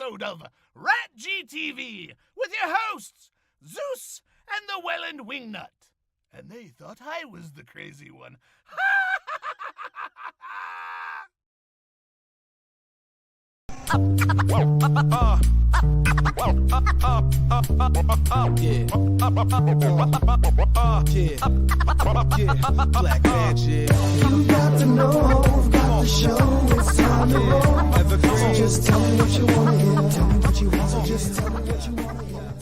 episode of Rat GTV with your hosts, Zeus and the Welland Wingnut. And they thought I was the crazy one. Black magic. You got to know, got to show, it's time to roll. So just tell me what you want to hear. Tell me what you want, so just tell me what you want to hear.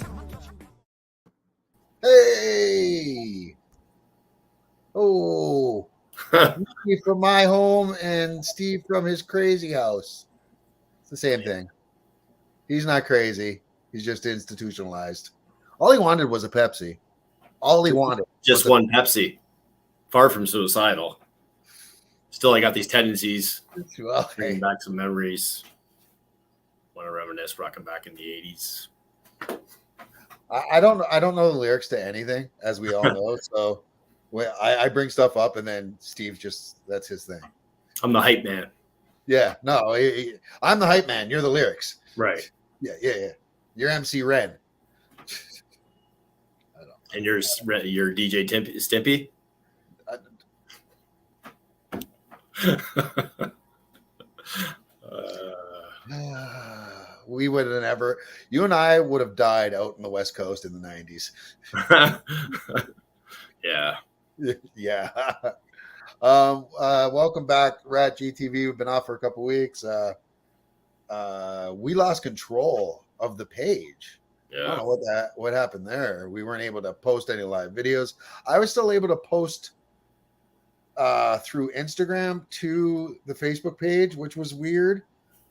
Hey! Oh, Steve from my home and Steve from his crazy house. It's the same thing. He's not crazy. He's just institutionalized. All he wanted was a Pepsi. All he wanted. Just one Pepsi. Far from suicidal. Still, I got these tendencies. Well, Bringing back some memories. Want to reminisce, rocking back in the 80s. I don't know the lyrics to anything, as we all know. So I bring stuff up, and then Steve that's his thing. I'm the hype man. Yeah, no, I'm the hype man. You're the lyrics. Right. Yeah. You're MC Ren. And you're DJ Stimpy? We would have never. You and I would have died out in the West Coast in the 90s. Yeah. Yeah. Welcome back, Rat GTV. We've been off for a couple weeks. We lost control of the page. I don't know what happened there. We weren't able to post any live videos. I was still able to post through Instagram to the Facebook page, which was weird.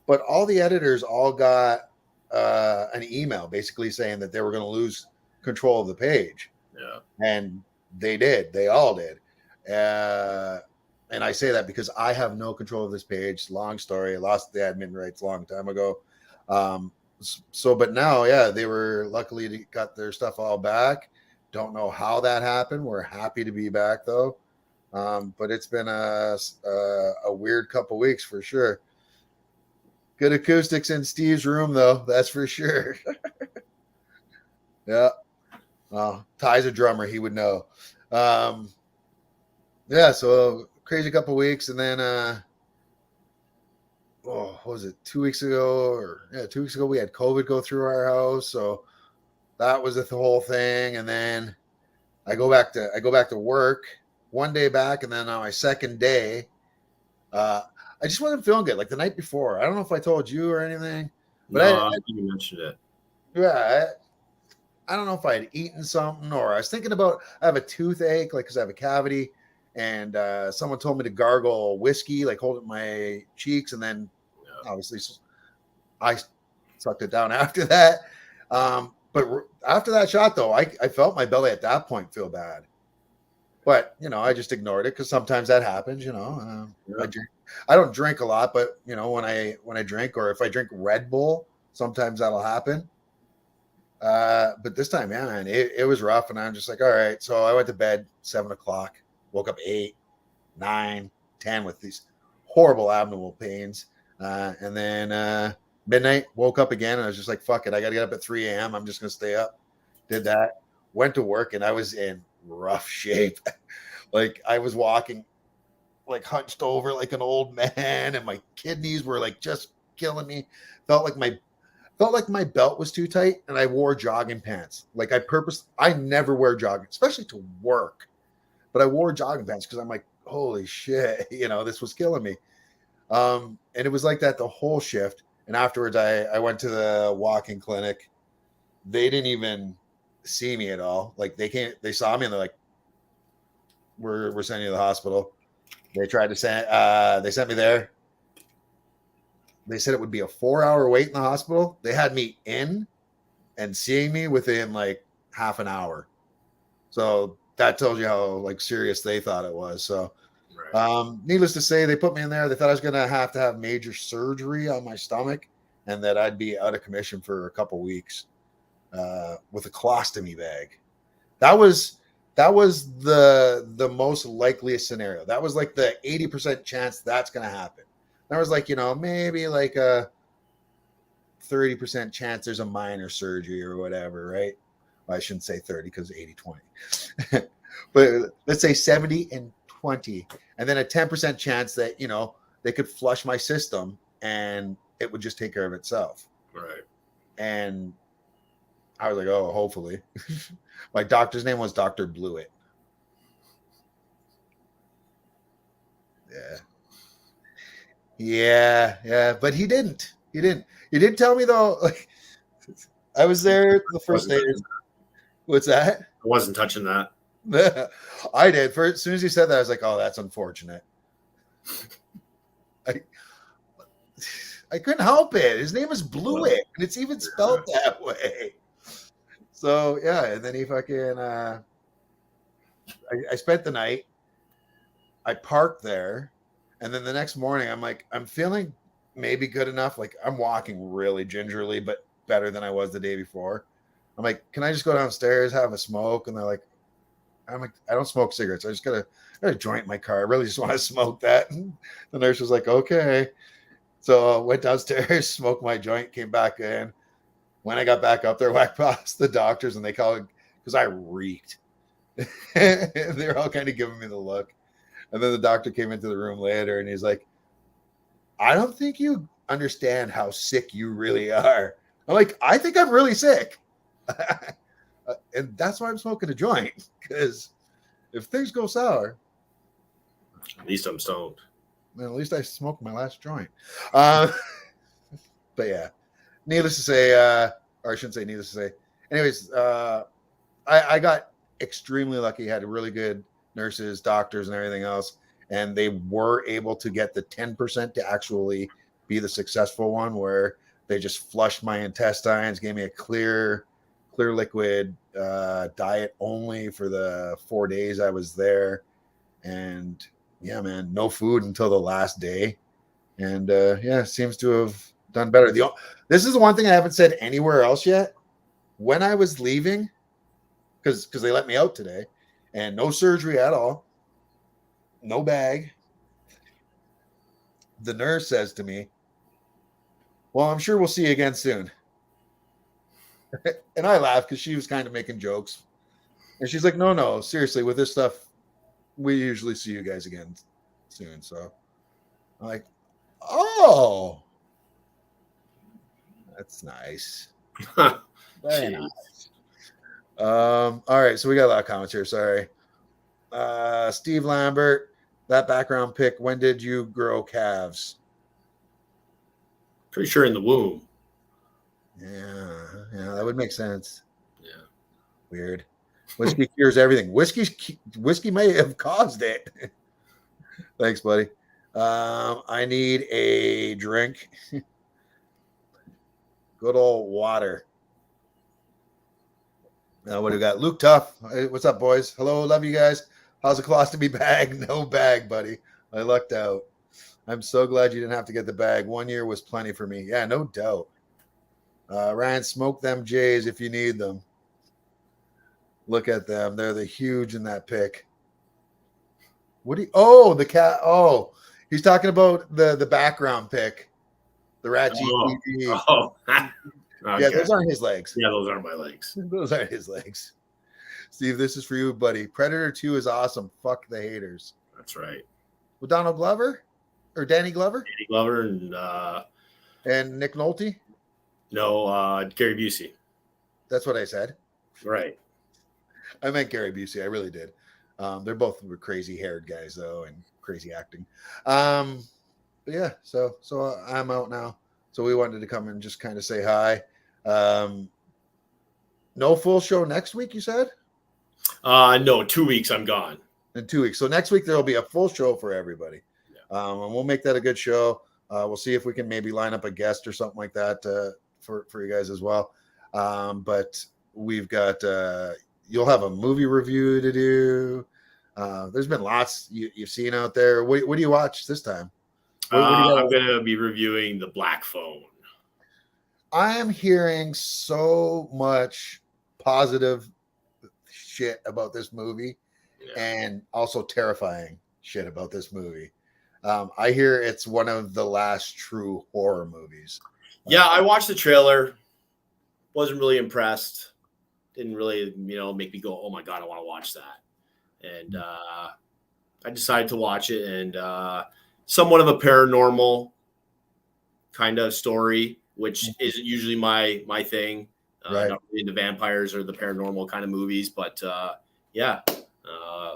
But all the editors all got an email basically saying that they were going to lose control of the page. Yeah. And they did. They all did. And I say that because I have no control of this page. Long story. I lost the admin rights a long time ago. But now, yeah, they were luckily got their stuff all back. Don't know how that happened. We're happy to be back though. But it's been a weird couple weeks for sure. Good acoustics in Steve's room though. That's for sure. Yeah. Ty's a drummer. He would know. Yeah. So crazy couple weeks. And then, what was it? 2 weeks ago 2 weeks ago, we had COVID go through our house. So that was the whole thing. And then I go back to work one day back. And then on my second day, I just wasn't feeling good. Like the night before, I don't know if I told you or anything, but I think you mentioned it. Yeah. I don't know if I had eaten something or I was thinking about, I have a toothache, like, cause I have a cavity. And someone told me to gargle whiskey, like hold it in my cheeks. And then obviously I sucked it down after that. But after that shot though, I felt my belly at that point feel bad. But, I just ignored it because sometimes that happens, I don't drink a lot, but, when I drink or if I drink Red Bull, sometimes that'll happen. But this time, yeah, man, it was rough. And I'm just like, all right. So I went to bed 7:00. Woke up 8, 9, 10 with these horrible abdominal pains. And then midnight, woke up again. And I was just like, fuck it. I got to get up at 3 a.m. I'm just going to stay up. Did that. Went to work and I was in rough shape. Like I was walking like hunched over like an old man and my kidneys were like just killing me. Felt like my belt was too tight and I wore jogging pants. Like I never wear jogging, especially to work. But I wore jogging pants because I'm like, holy shit, this was killing me. And it was like that the whole shift. And afterwards, I went to the walk-in clinic. They didn't even see me at all. Like they saw me and they're like, we're sending you to the hospital. They tried to they sent me there. They said it would be a 4-hour wait in the hospital. They had me in and seeing me within like half an hour. So that tells you how like serious they thought it was. So, needless to say, they put me in there. They thought I was going to have major surgery on my stomach and that I'd be out of commission for a couple weeks with a colostomy bag. That was the most likeliest scenario. That was like the 80% chance that's going to happen. There was like, maybe like a 30% chance there's a minor surgery or whatever, right? Well, I shouldn't say 30 because 80-20. But let's say 70 and 20. And then a 10% chance that, they could flush my system and it would just take care of itself. Right. And I was like, oh, hopefully. My doctor's name was Dr. Blewett. Yeah. But he didn't. He did tell me though, like I was there the first day. What's that? I wasn't touching that. I did. As soon as he said that, I was like, oh, that's unfortunate. I couldn't help it. His name is Blewett, and it's even spelled that way. So yeah, and then he fucking I spent the night. I parked there, and then the next morning I'm like, I'm feeling maybe good enough. Like I'm walking really gingerly, but better than I was the day before. I'm like, can I just go downstairs, have a smoke? And they're like, I'm like, I don't smoke cigarettes. I just got a joint in my car. I really just want to smoke that. And the nurse was like, okay. So I went downstairs, smoked my joint, came back in. When I got back up there, whacked past the doctors, and they called because I reeked. They're all kind of giving me the look. And then the doctor came into the room later, and he's like, I don't think you understand how sick you really are. I'm like, I think I'm really sick. And that's why I'm smoking a joint, because if things go sour, At least I'm stoned. then at least I smoked my last joint. But yeah, needless to say, or I shouldn't say needless to say. Anyways, I got extremely lucky. Had really good nurses, doctors, and everything else, and they were able to get the 10% to actually be the successful one, where they just flushed my intestines, gave me a clear liquid diet only for the 4 days I was there. And yeah, man, no food until the last day. And yeah, seems to have done better. This is the one thing I haven't said anywhere else yet. When I was leaving, because they let me out today, and no surgery at all, no bag, the nurse says to me, well, I'm sure we'll see you again soon. And I laughed because she was kind of making jokes. And she's like, no, seriously, with this stuff, we usually see you guys again soon. So I'm like, oh, that's nice. Very nice. All right, so we got a lot of comments here. Sorry. Steve Lambert, that background pick, when did you grow calves? Pretty sure in the womb. Yeah, that would make sense. Yeah. Weird. Whiskey cures everything. Whiskey may have caused it. Thanks, buddy. I need a drink. Good old water. Now, what do we got? Luke Tuff. Hey, what's up, boys? Hello, love you guys. How's the colostomy bag? No bag, buddy. I lucked out. I'm so glad you didn't have to get the bag. 1 year was plenty for me. Yeah, no doubt. Ryan, smoke them Jays if you need them. Look at them. They're the huge in that pick. The cat. Oh, he's talking about the background pick. The Rat GTV. Oh. Okay. Yeah, those aren't his legs. Yeah, those aren't my legs. Those aren't his legs. Steve, this is for you, buddy. Predator 2 is awesome. Fuck the haters. That's right. With Donald Glover? Or Danny Glover? Danny Glover And Nick Nolte? No, Gary Busey. That's what I said. Right. I meant Gary Busey. I really did. They're both crazy haired guys, though, and crazy acting. But yeah, so I'm out now. So we wanted to come and just kind of say hi. No full show next week, you said? No, 2 weeks I'm gone. In 2 weeks. So next week there'll be a full show for everybody. Yeah. And we'll make that a good show. We'll see if we can maybe line up a guest or something like that for you guys as well. But we've got you'll have a movie review to do. There's been lots you've seen out there. What do you watch this time? I'm going to be reviewing The Black Phone. I am hearing so much positive shit about this movie, and also terrifying shit about this movie. I hear it's one of the last true horror movies. Yeah, I watched the trailer. Wasn't really impressed. Didn't really, make me go, "Oh my god, I want to watch that." And I decided to watch it, and somewhat of a paranormal kind of story, which isn't usually my thing. Right. Not really into vampires or the paranormal kind of movies, but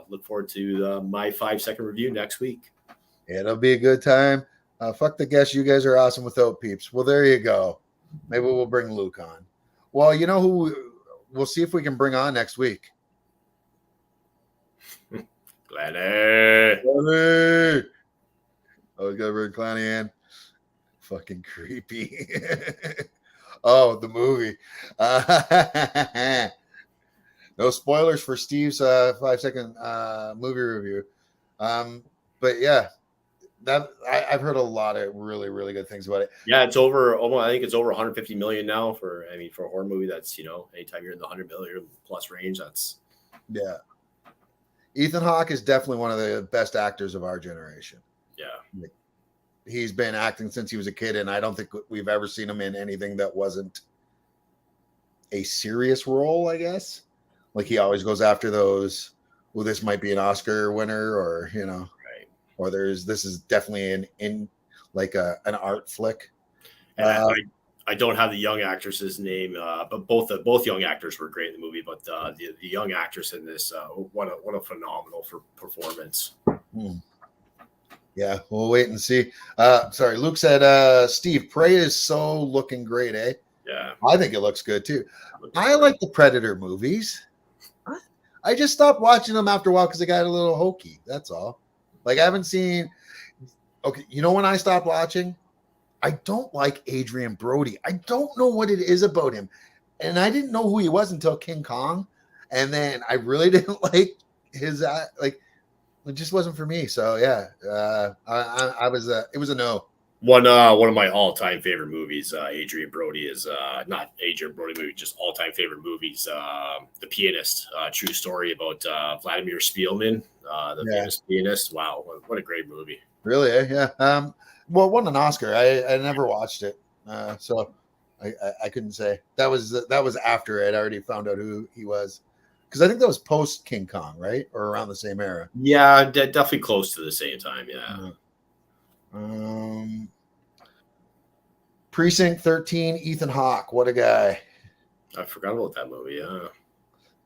look forward to my 5-second review next week. It'll be a good time. Fuck the guests. You guys are awesome without peeps. Well, there you go. Maybe we'll bring Luke on. Well, you know who we'll see if we can bring on next week. Glennie. Clanny. Oh, we got to bring Clanny in. Fucking creepy. Oh, the movie. No spoilers for Steve's 5-second movie review. But yeah, that I've heard a lot of really, really good things about it. Yeah, it's over. I think it's over 150 million now for a horror movie. That's anytime you're in the 100 million plus range, that's Yeah. Ethan Hawke is definitely one of the best actors of our generation. yeah. He's been acting since he was a kid, and I don't think we've ever seen him in anything that wasn't a serious role, I guess. Like he always goes after those, well, this might be an Oscar winner, or Right. or this is definitely an art flick. And I don't have the young actress's name, but both young actors were great in the movie. But the young actress in this, what a phenomenal performance. Yeah, we'll wait and see. Sorry, Luke said, Steve, Prey is so looking great, eh? Yeah, I think it looks good too. I like the Predator movies. I just stopped watching them after a while because they got a little hokey. That's all. Like I haven't seen. Okay, when I stopped watching, I don't like Adrian Brody. I don't know what it is about him, and I didn't know who he was until King Kong, and then I really didn't like his like. It just wasn't for me. So yeah, I was. It was a no. One of my all-time favorite movies, Adrian Brody is not Adrian Brody movie, just all-time favorite movies. The Pianist, true story about Vladimir Spielman, the famous pianist. Wow, what a great movie! Really? Yeah. Well, it won an Oscar. I never watched it, so I couldn't say. That was after I'd already found out who he was, because I think that was post King Kong, right, or around the same era. Yeah, definitely close to the same time. Yeah. Precinct 13, Ethan Hawke. What a guy. I forgot about that movie. Yeah.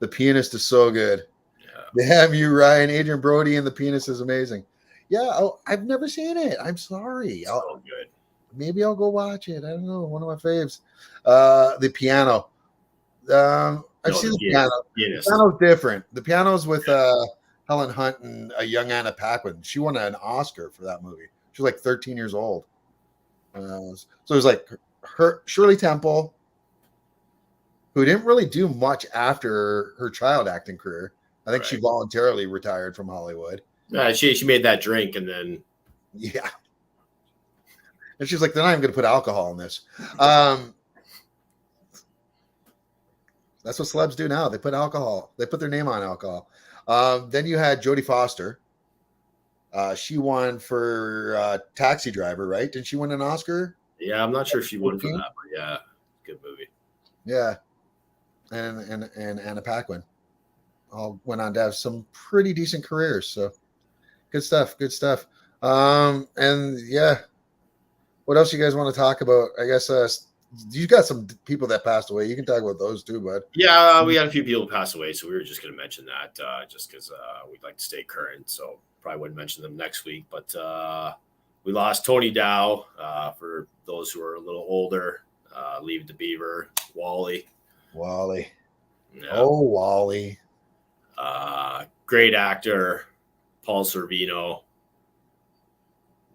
The Pianist is so good. Yeah. Damn you, Ryan. Adrian Brody and The Pianist is amazing. Yeah, I've never seen it. I'm sorry. So good. Maybe I'll go watch it. I don't know. One of my faves. The Piano. I've seen the Piano. The Piano's different. The Piano's with Helen Hunt and a young Anna Paquin. She won an Oscar for that movie. She was like 13 years old. So it was like Shirley Temple, who didn't really do much after her child acting career. I think she voluntarily retired from Hollywood. She made that drink, and then yeah, and she's like, they're not even going to put alcohol in this. That's what celebs do now. They put alcohol. They put their name on alcohol. Then you had Jodie Foster. She won for Taxi Driver, right? Didn't she win an Oscar? Yeah, I'm not sure if she won for that, but yeah, good movie. Yeah, and Anna Paquin all went on to have some pretty decent careers. So good stuff. Good stuff. And yeah, what else you guys want to talk about? I guess you got some people that passed away. You can talk about those too, bud. Yeah, we had a few people pass away, so we were just going to mention that just because we'd like to stay current. So probably wouldn't mention them next week, but we lost Tony Dow. For those who are a little older, Leave It to Beaver, Wally. Yeah. Oh, Wally. Great actor, Paul Sorvino,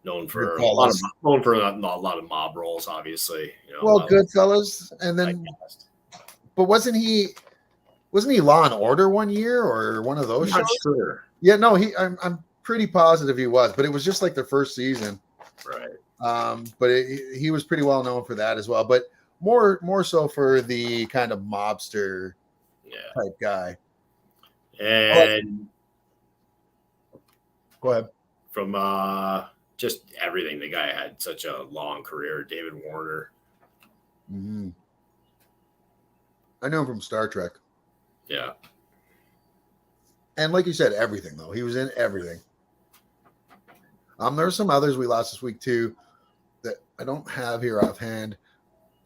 known for a lot of mob roles, obviously. Well, Goodfellas, and then, but wasn't he Law and Order one year or one of those? I'm not shows? sure. Yeah, no, I'm pretty positive he was, but it was just like the first season. Right. But he was pretty well known for that as well, but more so for the kind of mobster type guy. And go ahead. From just everything, the guy had such a long career. David Warner, Mm-hmm. I know him from Star Trek. Yeah. And like you said, everything, though. He was in everything. There were some others we lost this week, too, that I don't have here offhand.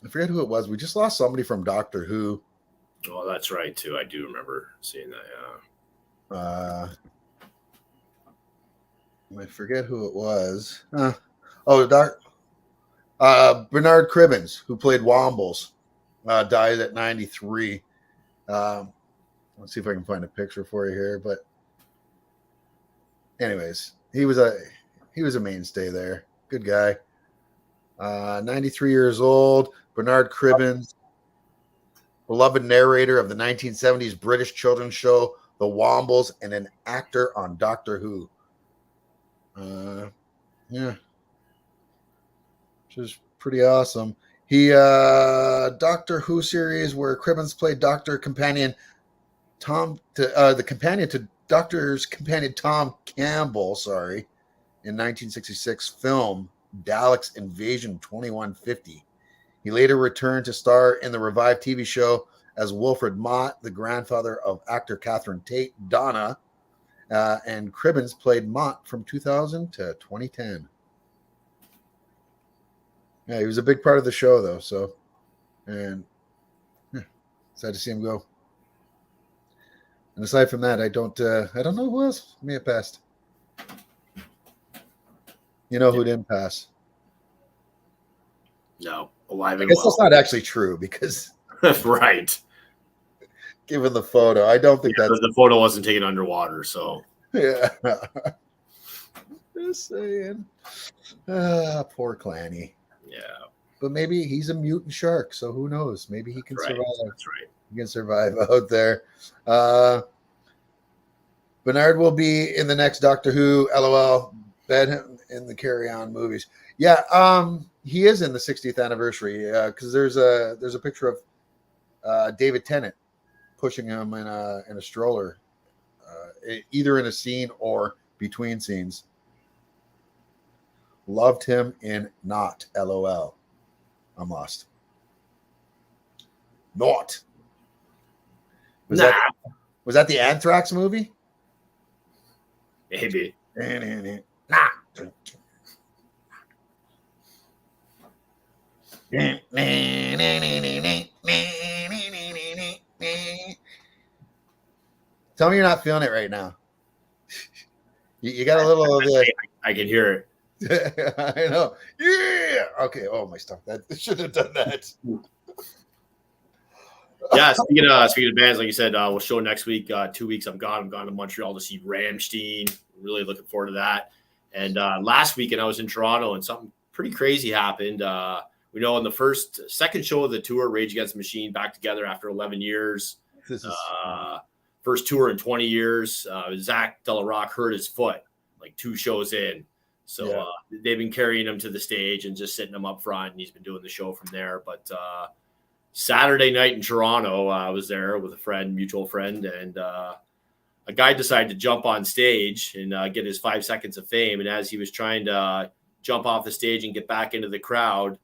I forget who it was. We just lost somebody from Doctor Who. Oh, that's right, too. I do remember seeing that, yeah. I forget who it was. Bernard Cribbins, who played Wombles, died at 93. Let's see if I can find a picture for you here. But anyways, he was a mainstay there. Good guy. 93 years old. Bernard Cribbins, beloved narrator of the 1970s British children's show The Wombles, and an actor on Doctor Who. Yeah, which is pretty awesome. He Doctor Who series where Cribbins played Doctor Companion Tom, the companion to Doctor's companion Tom Campbell. Sorry, in 1966 film Daleks Invasion 2150. He later returned to star in the revived TV show as Wilfred Mott, the grandfather of actor Catherine Tate, Donna, and Cribbins played Mott from 2000 to 2010. Yeah, he was a big part of the show, though. So, and sad to see him go. And aside from that, I don't know who else may have passed. You know who didn't pass? No, alive I and guess well. that's not actually true because Right. given the photo, I don't think Yeah, that's the photo wasn't taken underwater, so yeah. Just saying. Poor Clanny. yeah, But maybe he's a mutant shark, so who knows? Maybe he can right. survive. That's right. He can survive out there. Bernard will be in the next Doctor Who. LOL. Bet him in the Carry On movies. Yeah, he is in the 60th anniversary because there's a picture of David Tennant pushing him in a stroller, either in a scene or between scenes. Loved him in Not. LOL. I'm lost. Not. Was that the Anthrax movie? Maybe. Nah. Tell me you're not feeling it right now. You got a little of the. I can hear it. I know. Yeah. Okay. Oh, my stuff. That should have done that. Yeah. Speaking of bands, like you said, we'll show next week. 2 weeks. I'm gone to Montreal to see Rammstein. Really looking forward to that. And last weekend I was in Toronto, and something pretty crazy happened. We know on the second show of the tour, Rage Against the Machine back together after 11 years. This is First tour in 20 years. Zach De La Rock hurt his foot like 2 shows in. So they've been carrying him to the stage and just sitting him up front, and he's been doing the show from there. But Saturday night in Toronto, I was there with a mutual friend, and a guy decided to jump on stage and get his 5 seconds of fame. And as he was trying to jump off the stage and get back into the crowd,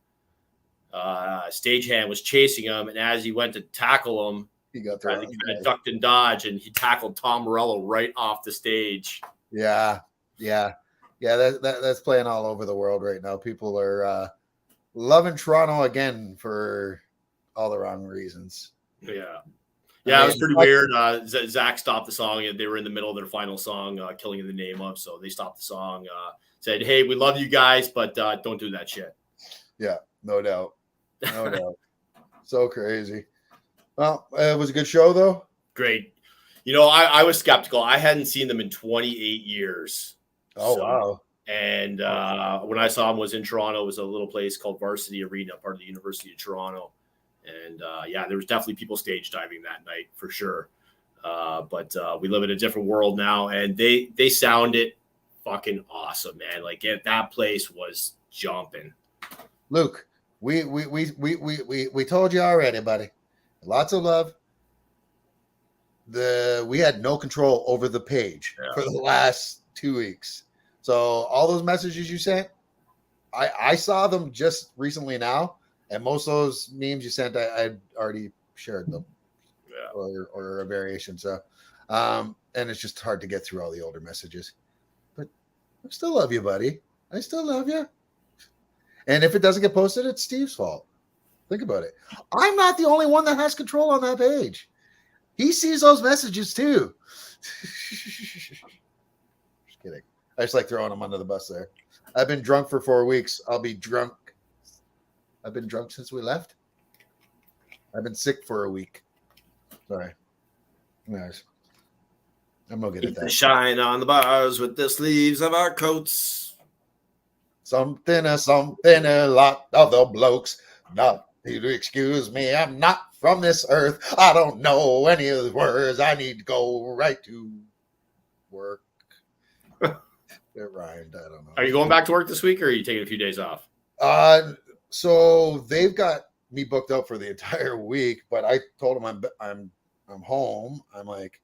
stagehand was chasing him. And as he went to tackle him, he got I think he kind of ducked and dodged, and he tackled Tom Morello right off the stage. Yeah. That's playing all over the world right now. People are loving Toronto again for all the wrong reasons. Yeah, it was pretty weird. Zach stopped the song. They were in the middle of their final song, Killing in the Name of. So they stopped the song, said, "Hey, we love you guys, but don't do that shit." Yeah, no doubt. No doubt. So crazy. Well, it was a good show, though. Great. I was skeptical. I hadn't seen them in 28 years. Oh, wow. And when I saw them was in Toronto. It was a little place called Varsity Arena, part of the University of Toronto. And there was definitely people stage diving that night for sure. But we live in a different world now, and they sounded fucking awesome, man. Like that place was jumping. Luke, we told you already, buddy. Lots of love. We had no control over the page for the last 2 weeks. So all those messages you sent, I saw them just recently now, And most of those memes you sent, I'd already shared them, Yeah. or a variation. So, and it's just hard to get through all the older messages. But I still love you, buddy. I still love you. And if it doesn't get posted, it's Steve's fault. Think about it. I'm not the only one that has control on that page. He sees those messages too. Just kidding. I just like throwing him under the bus there. I've been drunk for 4 weeks. I'll be drunk. I've been drunk since we left. I've been sick for a week. Sorry. Anyways, I'm no good at Keep the that. shine on the bars with the sleeves of our coats. Something, a lot of the blokes. Not to excuse me, I'm not from this earth. I don't know any of the words. I need to go right to work. It rhymed. I don't know. Are you going back to work this week, or are you taking a few days off? So they've got me booked up for the entire week, but I told them I'm home. I'm like,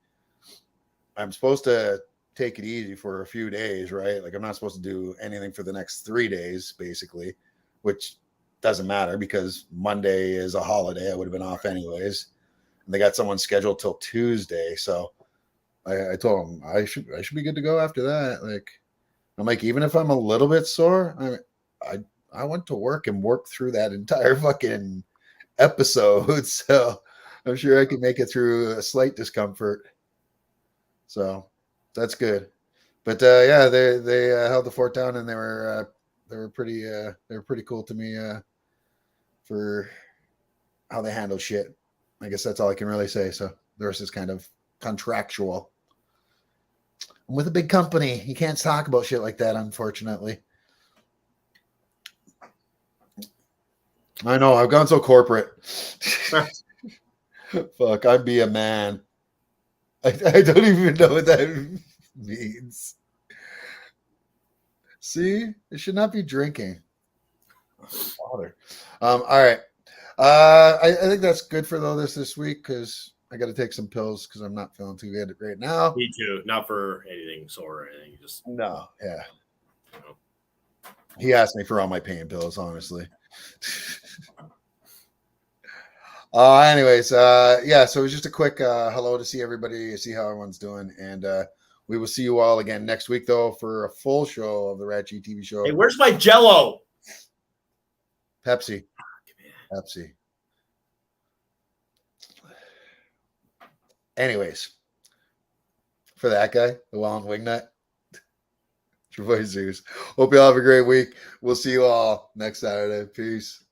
I'm supposed to take it easy for a few days, right? Like I'm not supposed to do anything for the next 3 days, basically, which doesn't matter because Monday is a holiday. I would have been off anyways. And they got someone scheduled till Tuesday. So I told them I should be good to go after that. Like, I'm like, even if I'm a little bit sore, I went to work and worked through that entire fucking episode. So I'm sure I can make it through a slight discomfort. So that's good. But yeah, they held the fort down, and they were pretty cool to me for how they handle shit. I guess that's all I can really say. So the rest is kind of contractual. I'm with a big company. You can't talk about shit like that, unfortunately. I know. I've gone so corporate. Fuck, I'd be a man. I don't even know what that means. See, I should not be drinking. Father. All right. I think that's good for this week because I got to take some pills because I'm not feeling too good right now. Me too. Not for anything sore or anything. Just No, yeah. you know. He asked me for all my pain pills, honestly. Anyways, yeah, so it was just a quick hello to see everybody, see how everyone's doing, and we will see you all again next week, though, for a full show of the Rat G TV show. Hey, where's my Jello? Pepsi. Anyways, for that guy, the Welland Wingnut, it's your boy Zeus. Hope you all have a great week. We'll see you all next Saturday. Peace.